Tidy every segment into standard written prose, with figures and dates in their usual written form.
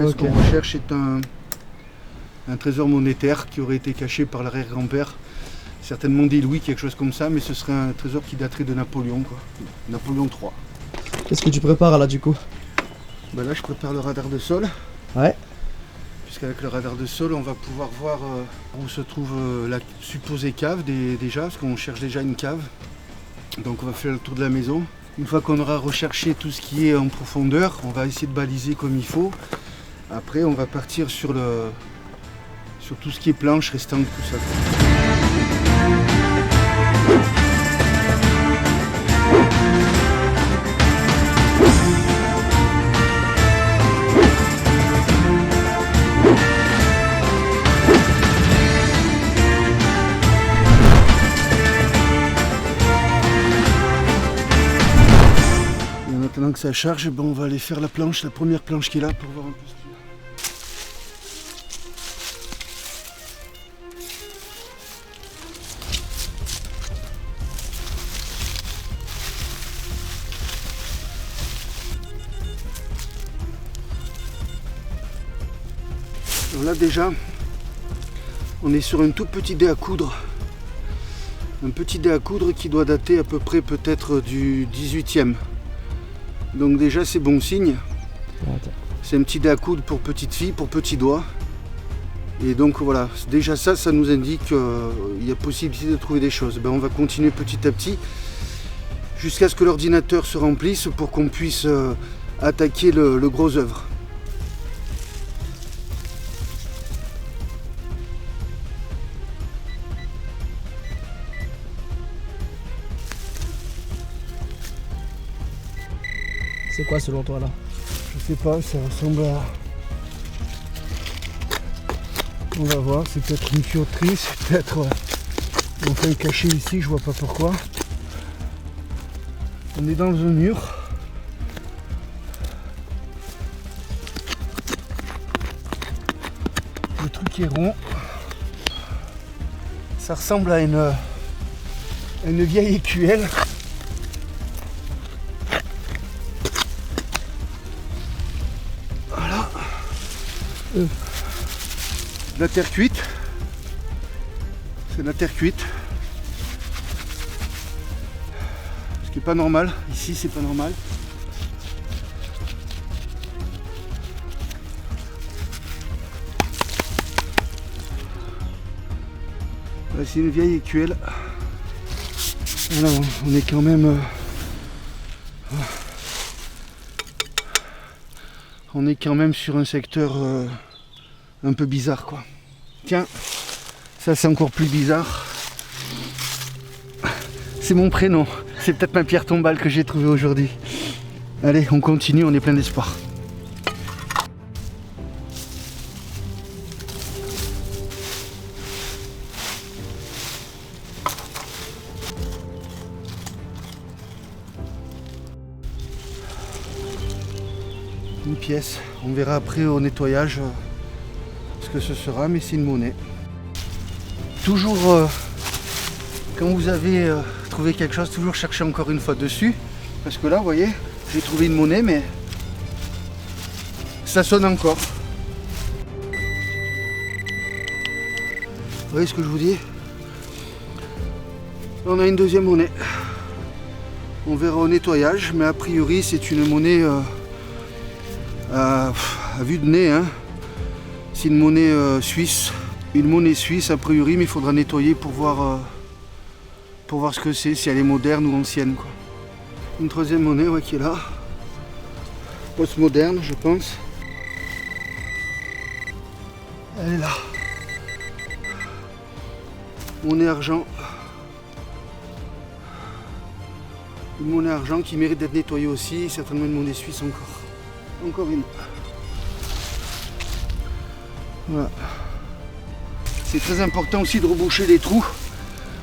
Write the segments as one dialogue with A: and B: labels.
A: fait, ce qu'on recherche est un trésor monétaire qui aurait été caché par l'arrière-grand-père. Certainement dit Louis, quelque chose comme ça, mais ce serait un trésor qui daterait de Napoléon, quoi. Napoléon III.
B: Qu'est-ce que tu prépares là du coup?
A: Ben là, je prépare le radar de sol.
B: Ouais.
A: Puisqu'avec le radar de sol, on va pouvoir voir où se trouve la supposée cave déjà, parce qu'on cherche déjà une cave. Donc on va faire le tour de la maison. Une fois qu'on aura recherché tout ce qui est en profondeur, on va essayer de baliser comme il faut. Après, on va partir sur tout ce qui est planche, restant tout ça. Maintenant que ça charge, on va aller faire la première planche qui est là pour voir un peu ce qu'il y a. Alors là déjà, on est sur un tout petit dé à coudre. Un petit dé à coudre qui doit dater à peu près peut-être du 18e. Donc déjà c'est bon signe. C'est un petit dé à coudre pour petite fille, pour petit doigt. Et donc voilà, déjà ça nous indique qu'il y a possibilité de trouver des choses. On va continuer petit à petit jusqu'à ce que l'ordinateur se remplisse pour qu'on puisse attaquer le gros œuvre.
B: C'est quoi selon toi là?
A: Je sais pas, ça ressemble à... On va voir, c'est peut-être une tuyauterie, c'est peut-être... On fait le cacher ici, je vois pas pourquoi. On est dans un mur. Le truc est rond. Ça ressemble à une vieille écuelle. La terre cuite, c'est de la terre cuite, ce qui est pas normal, ici c'est pas normal. C'est une vieille écuelle, voilà, on est quand même sur un secteur un peu bizarre quoi. Tiens, ça c'est encore plus bizarre. C'est mon prénom. C'est peut-être ma pierre tombale que j'ai trouvée aujourd'hui. Allez, on continue, on est plein d'espoir. Une pièce, on verra après au nettoyage ce que ce sera, mais c'est une monnaie. Toujours quand vous avez trouvé quelque chose, toujours chercher encore une fois dessus, parce que là vous voyez, j'ai trouvé une monnaie mais ça sonne encore. Vous voyez ce que je vous dis? On a une deuxième monnaie. On verra au nettoyage, mais a priori c'est une monnaie à vue de nez, hein. C'est une monnaie suisse. Une monnaie suisse a priori, mais il faudra nettoyer pour voir ce que c'est, si elle est moderne ou ancienne, quoi. Une troisième monnaie qui est là. Post-moderne, je pense. Elle est là. Monnaie argent. Une monnaie argent qui mérite d'être nettoyée aussi, certainement une monnaie suisse encore. Encore une. Voilà. C'est très important aussi de reboucher les trous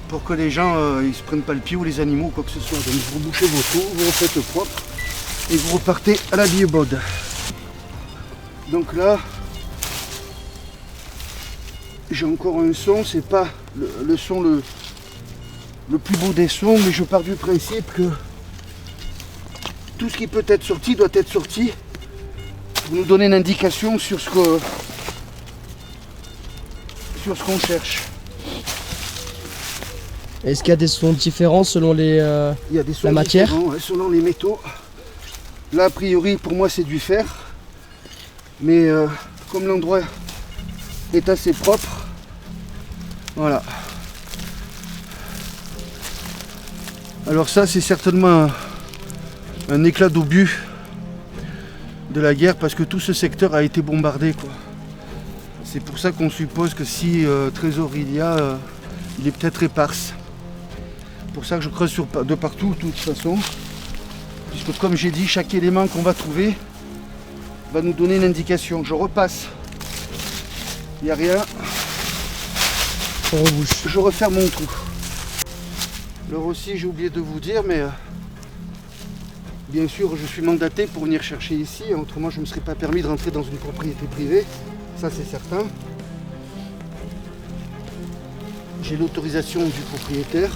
A: pour que les gens ils se prennent pas le pied ou les animaux ou quoi que ce soit. Donc vous rebouchez vos trous, vous refaites propre et vous repartez à la vieille bode. Donc là, j'ai encore un son, c'est pas le son le plus beau des sons, mais je pars du principe que tout ce qui peut être sorti doit être sorti pour nous donner une indication sur ce qu'on cherche.
B: Est-ce qu'il y a des sons différents selon les,
A: Il y a des sons
B: la matière
A: différents, ouais, selon les métaux. Là, a priori, pour moi, c'est du fer. Mais comme l'endroit est assez propre, voilà. Alors ça, c'est certainement un éclat d'obus de la guerre parce que tout ce secteur a été bombardé, quoi. C'est pour ça qu'on suppose que si trésor il y a, il est peut-être éparse. C'est pour ça que je creuse de partout, de toute façon. Puisque comme j'ai dit, chaque élément qu'on va trouver va nous donner une indication. Je repasse. Il n'y a rien.
B: On rebouche.
A: Je referme mon trou. Alors aussi, j'ai oublié de vous dire, mais bien sûr, je suis mandaté pour venir chercher ici. Autrement, je ne me serais pas permis de rentrer dans une propriété privée. Ça, c'est certain. J'ai l'autorisation du propriétaire.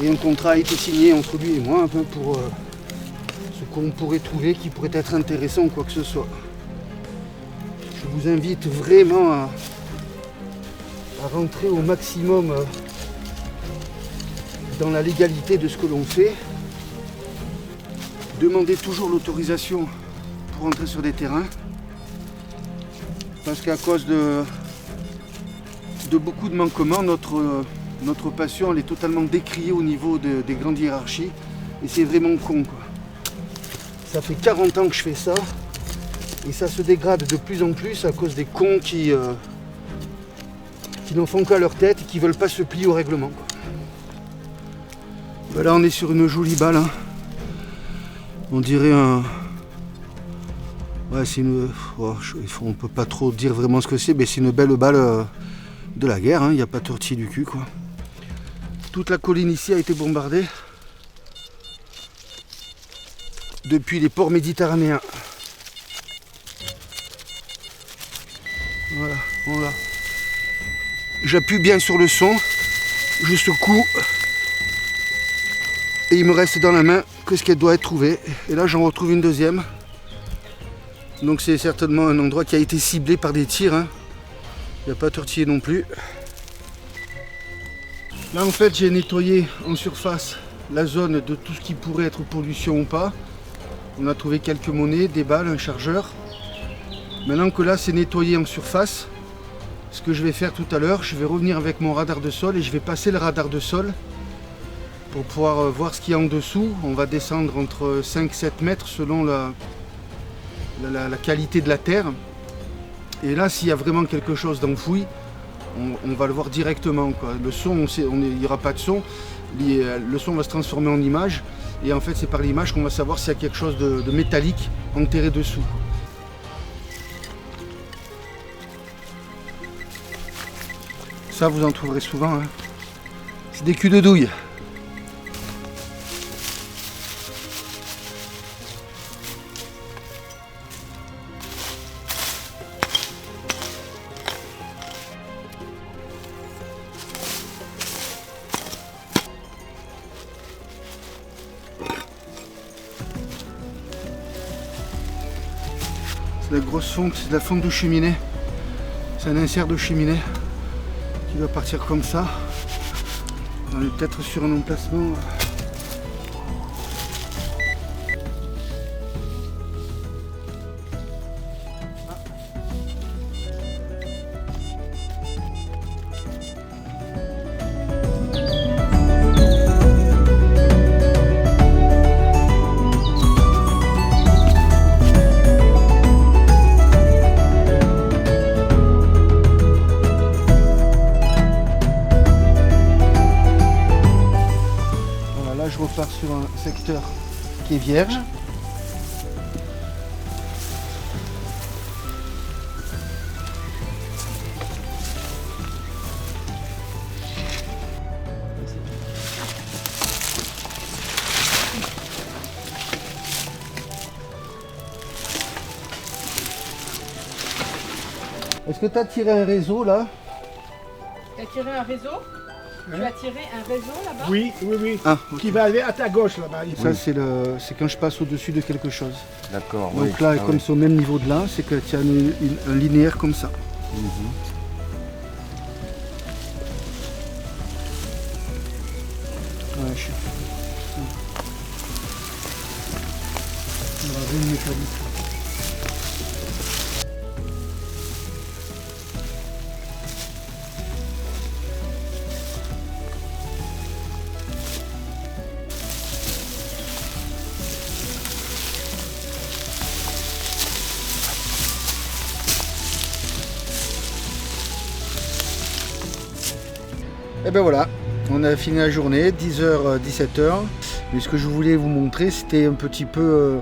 A: Et un contrat a été signé entre lui et moi, un peu pour ce qu'on pourrait trouver qui pourrait être intéressant ou quoi que ce soit. Je vous invite vraiment à rentrer au maximum dans la légalité de ce que l'on fait. Demandez toujours l'autorisation pour entrer sur des terrains. Parce qu'à cause de beaucoup de manquements, notre passion elle est totalement décriée au niveau des grandes hiérarchies. Et c'est vraiment con, quoi. Ça fait 40 ans que je fais ça. Et ça se dégrade de plus en plus à cause des cons qui n'en font qu'à leur tête et qui ne veulent pas se plier au règlement, quoi. Ben là on est sur une jolie balle, hein. On dirait un... Ouais, c'est une... Oh, on peut pas trop dire vraiment ce que c'est, mais c'est une belle balle de la guerre, hein. Il n'y a pas tortillé du cul, quoi. Toute la colline ici a été bombardée depuis les ports méditerranéens. Voilà, voilà. J'appuie bien sur le son, je secoue et il me reste dans la main que ce qu'elle doit être trouvée. Et là j'en retrouve une deuxième. Donc c'est certainement un endroit qui a été ciblé par des tirs, hein. Il n'y a pas tortillé non plus. Là en fait j'ai nettoyé en surface la zone de tout ce qui pourrait être pollution ou pas. On a trouvé quelques monnaies, des balles, un chargeur. Maintenant que là c'est nettoyé en surface, ce que je vais faire tout à l'heure, je vais revenir avec mon radar de sol et je vais passer le radar de sol pour pouvoir voir ce qu'il y a en dessous. On va descendre entre 5-7 mètres selon la qualité de la terre. Et là s'il y a vraiment quelque chose d'enfoui, on va le voir directement, quoi. Le son, il n'y aura pas de son, le son va se transformer en image et en fait c'est par l'image qu'on va savoir s'il y a quelque chose de métallique enterré dessous, quoi. Ça vous en trouverez souvent, hein. C'est des culs de douille. C'est la grosse fonte, c'est de la fonte de cheminée. C'est un insert de cheminée qui va partir comme ça. On est peut-être sur un emplacement. Je repars sur un secteur qui est vierge. Est-ce que tu as tiré un réseau là?
C: T'as tiré un réseau? Tu as tiré un réseau là-bas?
D: Oui, oui, oui.
A: Ah, ok.
D: Qui va aller à ta gauche là-bas.
A: Ça, c'est quand je passe au-dessus de quelque chose.
E: D'accord,
A: Donc
E: oui.
A: là,
E: Ah
A: comme
E: oui.
A: c'est au même niveau de là, c'est que tu as un linéaire comme ça.
E: Mhm.
A: Ouais, je sais. Bravo, une mécanique. Et ben voilà, on a fini la journée, 10h, 17h. Mais ce que je voulais vous montrer, c'était un petit peu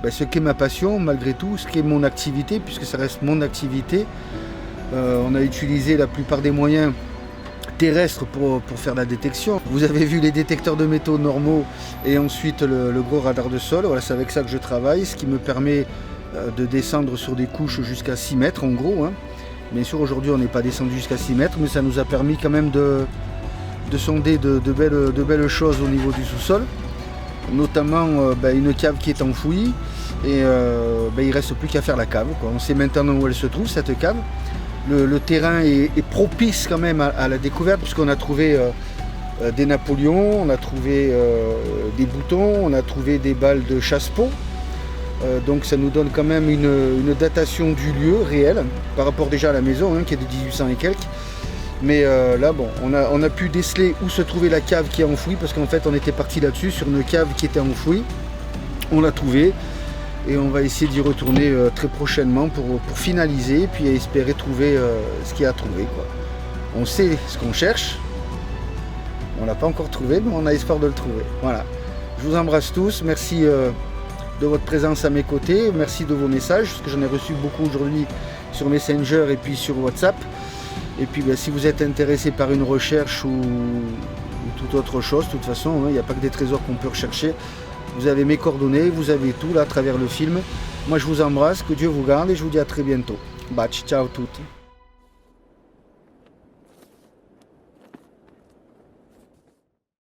A: ce qu'est ma passion, malgré tout, ce qu'est mon activité, puisque ça reste mon activité. On a utilisé la plupart des moyens terrestres pour faire la détection. Vous avez vu les détecteurs de métaux normaux et ensuite le gros radar de sol. Voilà, c'est avec ça que je travaille, ce qui me permet de descendre sur des couches jusqu'à 6 mètres en gros. Hein. Bien sûr, aujourd'hui, on n'est pas descendu jusqu'à 6 mètres, mais ça nous a permis quand même de sonder de belles choses au niveau du sous-sol, notamment une cave qui est enfouie, et il ne reste plus qu'à faire la cave, quoi. On sait maintenant où elle se trouve, cette cave. Le terrain est propice quand même à la découverte, puisqu'on a trouvé des Napoléons, on a trouvé des boutons, on a trouvé des balles de chasse-peau. Donc ça nous donne quand même une datation du lieu réel par rapport déjà à la maison qui est de 1800 et quelques. Mais là bon, on a pu déceler où se trouvait la cave qui est enfouie, parce qu'en fait on était parti là-dessus sur une cave qui était enfouie. On l'a trouvée et on va essayer d'y retourner très prochainement pour finaliser et puis espérer trouver ce qu'il y a à trouver, quoi. On sait ce qu'on cherche, on ne l'a pas encore trouvé, mais on a espoir de le trouver. Voilà. Je vous embrasse tous, merci de votre présence à mes côtés, merci de vos messages, parce que j'en ai reçu beaucoup aujourd'hui sur Messenger et puis sur WhatsApp. Et puis si vous êtes intéressé par une recherche ou toute autre chose, de toute façon, il n'y a pas que des trésors qu'on peut rechercher. Vous avez mes coordonnées, vous avez tout là à travers le film. Moi je vous embrasse, que Dieu vous garde et je vous dis à très bientôt. Bye, ciao tutti.